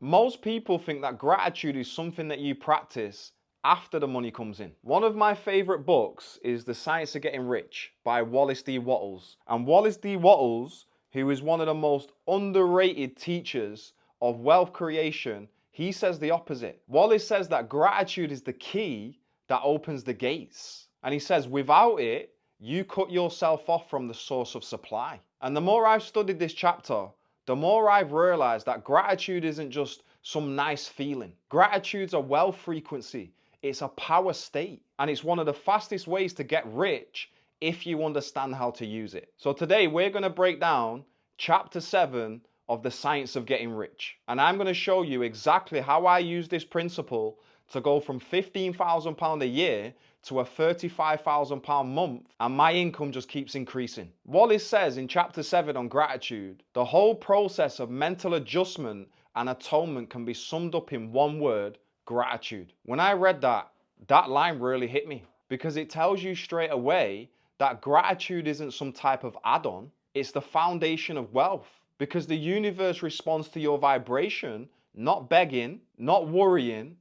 Most people think that gratitude is something that you practice after the money comes in. One of my favorite books is The Science of Getting Rich by Wallace D. Wattles. And Wallace D. Wattles, who is one of the most underrated teachers of wealth creation, he says the opposite. Wallace says that gratitude is the key that opens the gates. And he says without it, you cut yourself off from the source of supply. And the more I've studied this chapter, the more I've realized that gratitude isn't just some nice feeling. Gratitude's a wealth frequency. It's a power state. And it's one of the fastest ways to get rich if you understand how to use it. So today we're going to break down chapter 7 of The Science of Getting Rich. And I'm going to show you exactly how I use this principle to go from £15,000 a year to a £35,000 month, and my income just keeps increasing. Wallace says in chapter 7 on gratitude, the whole process of mental adjustment and atonement can be summed up in one word: gratitude. When I read that line really hit me, because it tells you straight away that gratitude isn't some type of add-on, it's the foundation of wealth. Because the universe responds to your vibration, not begging, not worrying,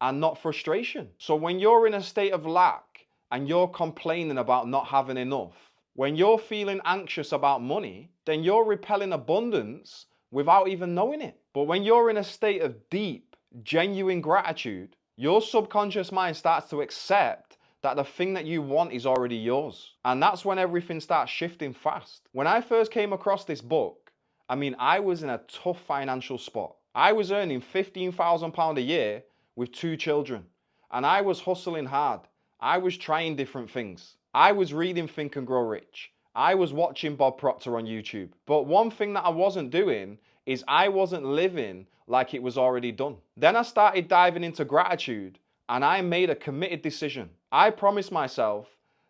and not frustration. So when you're in a state of lack and you're complaining about not having enough, when you're feeling anxious about money, then you're repelling abundance without even knowing it. But when you're in a state of deep, genuine gratitude, your subconscious mind starts to accept that the thing that you want is already yours. And that's when everything starts shifting fast. When I first came across this book, I was in a tough financial spot. I was earning £15,000 a year with 2 children. And I was hustling hard. I was trying different things. I was reading Think and Grow Rich. I was watching Bob Proctor on YouTube. But one thing that I wasn't doing is I wasn't living like it was already done. Then I started diving into gratitude, and I made a committed decision. I promised myself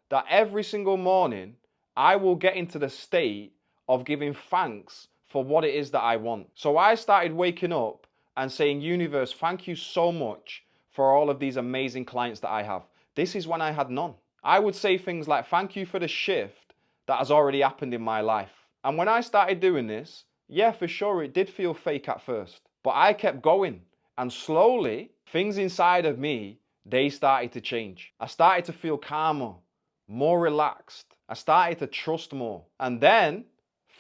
that every single morning I will get into the state of giving thanks for what it is that I want. So I started waking up and saying, universe, thank you so much for all of these amazing clients that I have. This is when I had none. I would say things like, thank you for the shift that has already happened in my life. And when I started doing this, yeah, for sure, it did feel fake at first. But I kept going. And slowly, things inside of me, they started to change. I started to feel calmer, more relaxed. I started to trust more. And then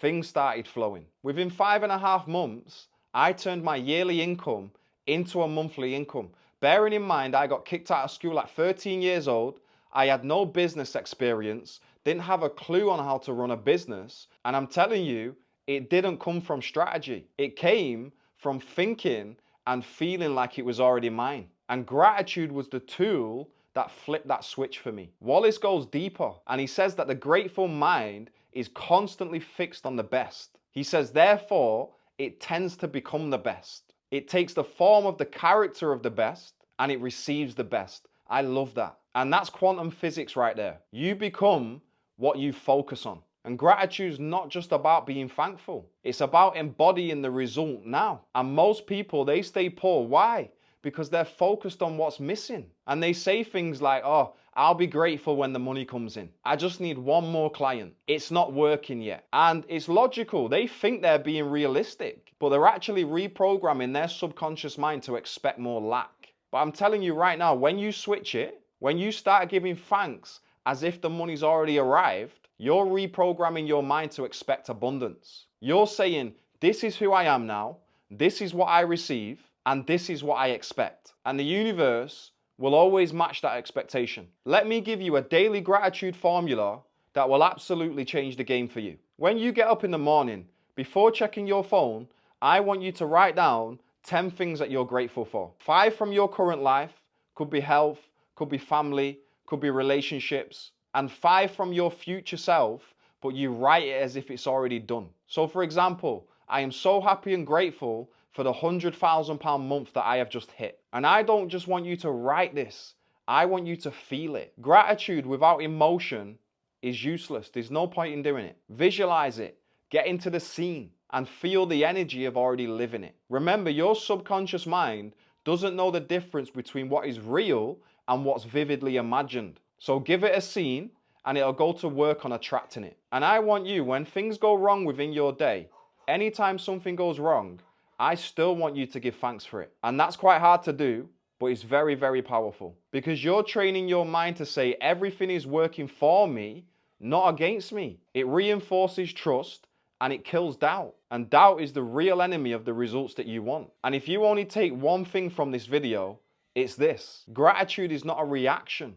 things started flowing. Within 5.5 months, I turned my yearly income into a monthly income. Bearing in mind, I got kicked out of school at 13 years old. I had no business experience, didn't have a clue on how to run a business. And I'm telling you, it didn't come from strategy. It came from thinking and feeling like it was already mine. And gratitude was the tool that flipped that switch for me. Wallace goes deeper, and he says that the grateful mind is constantly fixed on the best. He says, therefore, it tends to become the best. It takes the form of the character of the best, and it receives the best. I love that. And that's quantum physics right there. You become what you focus on. And gratitude is not just about being thankful. It's about embodying the result now. And most people, they stay poor. Why? Because they're focused on what's missing. And they say things like, oh, I'll be grateful when the money comes in. I just need one more client. It's not working yet. And it's logical. They think they're being realistic, but they're actually reprogramming their subconscious mind to expect more lack. But I'm telling you right now, when you switch it, when you start giving thanks as if the money's already arrived, you're reprogramming your mind to expect abundance. You're saying, this is who I am now, this is what I receive, and this is what I expect. And the universe will always match that expectation. Let me give you a daily gratitude formula that will absolutely change the game for you. When you get up in the morning, before checking your phone, I want you to write down 10 things that you're grateful for. 5 from your current life, could be health, could be family, could be relationships, and 5 from your future self, but you write it as if it's already done. So for example, I am so happy and grateful for the £100,000 month that I have just hit. And I don't just want you to write this, I want you to feel it. Gratitude without emotion is useless. There's no point in doing it. Visualize it, get into the scene, and feel the energy of already living it. Remember, your subconscious mind doesn't know the difference between what is real and what's vividly imagined. So give it a scene and it'll go to work on attracting it. And I want you, when things go wrong within your day, anytime something goes wrong, I still want you to give thanks for it. And that's quite hard to do, but it's very, very powerful because you're training your mind to say everything is working for me, not against me. It reinforces trust and it kills doubt. And doubt is the real enemy of the results that you want. And if you only take one thing from this video, it's this. Gratitude is not a reaction.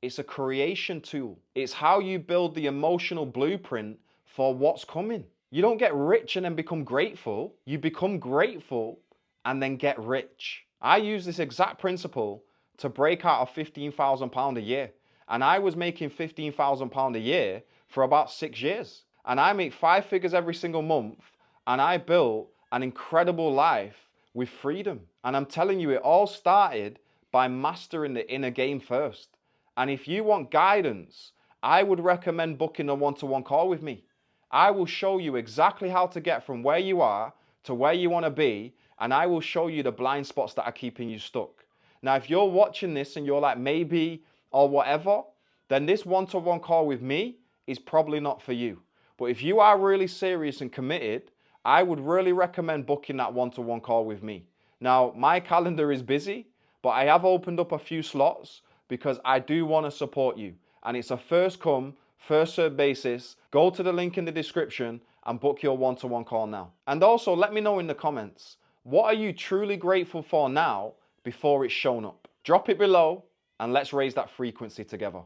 It's a creation tool. It's how you build the emotional blueprint for what's coming. You don't get rich and then become grateful. You become grateful and then get rich. I use this exact principle to break out of £15,000 a year. And I was making £15,000 a year for about 6 years. And I make 5 figures every single month. And I built an incredible life with freedom. And I'm telling you, it all started by mastering the inner game first. And if you want guidance, I would recommend booking a one-to-one call with me. I will show you exactly how to get from where you are to where you want to be, and I will show you the blind spots that are keeping you stuck. Now, if you're watching this and you're like, maybe or whatever, then this one-to-one call with me is probably not for you. But if you are really serious and committed, I would really recommend booking that one-to-one call with me. Now, my calendar is busy, but I have opened up a few slots because I do want to support you. And it's a first come, first served basis. Go to the link in the description and book your one-to-one call now. And also let me know in the comments, what are you truly grateful for now before it's shown up? Drop it below and let's raise that frequency together.